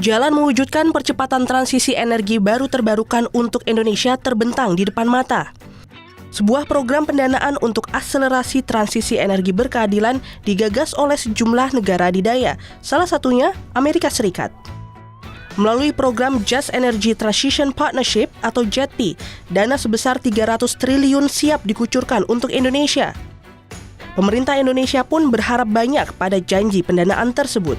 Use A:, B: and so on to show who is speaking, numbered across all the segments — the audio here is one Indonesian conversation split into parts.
A: Jalan mewujudkan percepatan transisi energi baru terbarukan untuk Indonesia terbentang di depan mata. Sebuah program pendanaan untuk akselerasi transisi energi berkeadilan digagas oleh sejumlah negara adidaya, salah satunya Amerika Serikat. Melalui program Just Energy Transition Partnership atau JETP, dana sebesar 300 triliun siap dikucurkan untuk Indonesia. Pemerintah Indonesia pun berharap banyak pada janji pendanaan tersebut.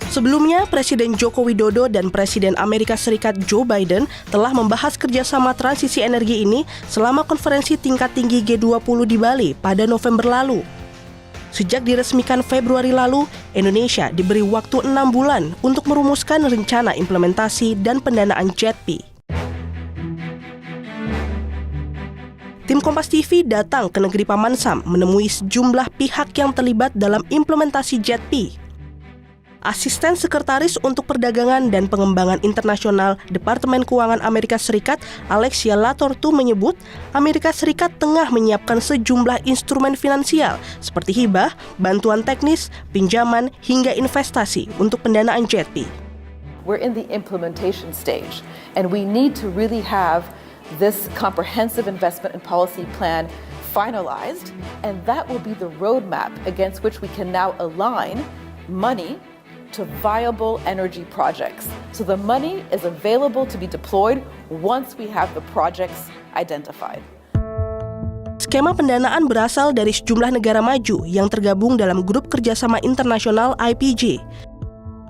A: Sebelumnya, Presiden Joko Widodo dan Presiden Amerika Serikat Joe Biden telah membahas kerjasama transisi energi ini selama konferensi tingkat tinggi G20 di Bali pada November lalu. Sejak diresmikan Februari lalu, Indonesia diberi waktu 6 bulan untuk merumuskan rencana implementasi dan pendanaan JETP. Tim Kompas TV datang ke negeri Paman Sam menemui sejumlah pihak yang terlibat dalam implementasi JETP. Asisten Sekretaris untuk Perdagangan dan Pengembangan Internasional Departemen Keuangan Amerika Serikat, Alexia Latortu menyebut, Amerika Serikat tengah menyiapkan sejumlah instrumen finansial seperti hibah, bantuan teknis, pinjaman, hingga investasi untuk pendanaan JETP.
B: We're in the implementation stage, and we need to really have this comprehensive investment and policy plan finalized, and that will be the roadmap against which we can now align money to viable energy projects. So the money is available to be deployed once we have the projects identified.
A: Skema pendanaan berasal dari sejumlah negara maju yang tergabung dalam Grup Kerjasama Internasional IPJ.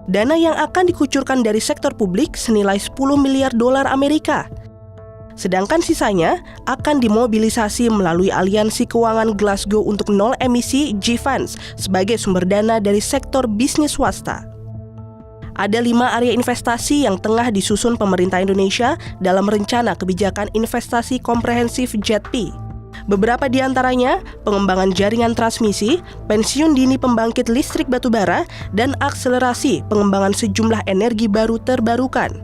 A: Dana yang akan dikucurkan dari sektor publik senilai 10 miliar dolar Amerika. Sedangkan sisanya akan dimobilisasi melalui aliansi keuangan Glasgow untuk nol emisi G-Funds sebagai sumber dana dari sektor bisnis swasta. Ada 5 area investasi yang tengah disusun pemerintah Indonesia dalam rencana kebijakan investasi komprehensif JETP. Beberapa di antaranya pengembangan jaringan transmisi, pensiun dini pembangkit listrik batubara, dan akselerasi pengembangan sejumlah energi baru terbarukan.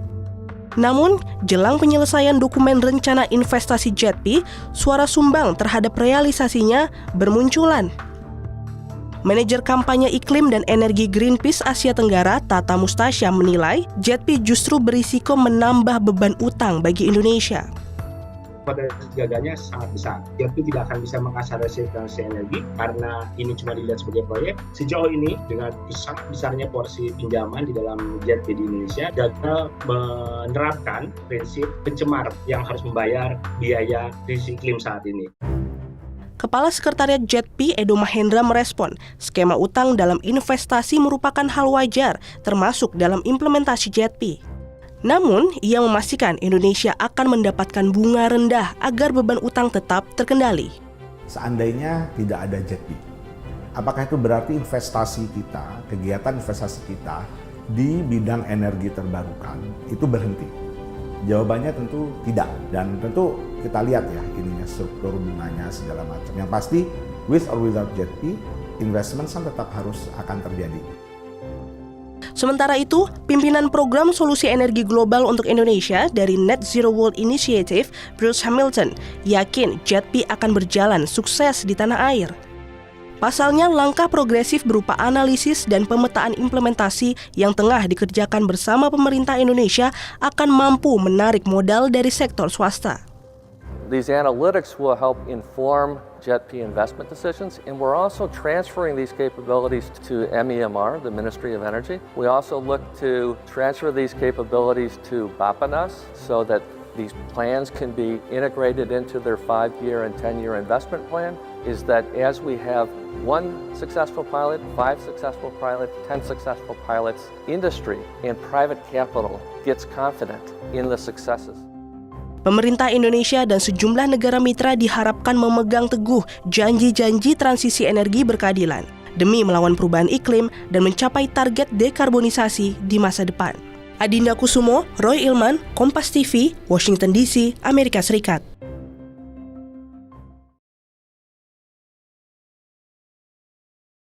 A: Namun, jelang penyelesaian dokumen rencana investasi JETP, suara sumbang terhadap realisasinya bermunculan. Manajer kampanye iklim dan energi Greenpeace Asia Tenggara, Tata Mustasya, menilai JETP justru berisiko menambah beban utang bagi Indonesia.
C: Pada gaganya sangat besar. JETP tidak akan bisa mengakselerasi transisi energi karena ini cuma dilihat sebagai proyek. Sejauh ini dengan sangat besarnya porsi pinjaman di dalam JETP di Indonesia, gagal menerapkan prinsip pencemar yang harus membayar biaya krisis iklim saat ini.
A: Kepala Sekretariat JETP Edo Mahendra merespon, skema utang dalam investasi merupakan hal wajar, termasuk dalam implementasi JETP. Namun, ia memastikan Indonesia akan mendapatkan bunga rendah agar beban utang tetap terkendali.
D: Seandainya tidak ada JETP, apakah itu berarti investasi kita, kegiatan investasi kita di bidang energi terbarukan itu berhenti? Jawabannya tentu tidak, dan tentu kita lihat ya ininya struktur bunganya segala macam. Yang pasti, with or without JETP, investment tetap akan terjadi.
A: Sementara itu, pimpinan program solusi energi global untuk Indonesia dari Net Zero World Initiative, Bruce Hamilton, yakin JETP akan berjalan sukses di tanah air. Pasalnya, langkah progresif berupa analisis dan pemetaan implementasi yang tengah dikerjakan bersama pemerintah Indonesia akan mampu menarik modal dari sektor swasta.
E: These analytics will help inform JETP investment decisions, and we're also transferring these capabilities to MEMR, the Ministry of Energy. We also look to transfer these capabilities to Bappenas so that these plans can be integrated into their 5-year and 10-year investment plan, is that as we have 1 successful pilot, 5 successful pilots, 10 successful pilots, industry and private capital gets confident in the successes.
A: Pemerintah Indonesia dan sejumlah negara mitra diharapkan memegang teguh janji-janji transisi energi berkeadilan demi melawan perubahan iklim dan mencapai target dekarbonisasi di masa depan. Adinda Kusumo, Roy Ilman, Kompas TV, Washington DC, Amerika Serikat.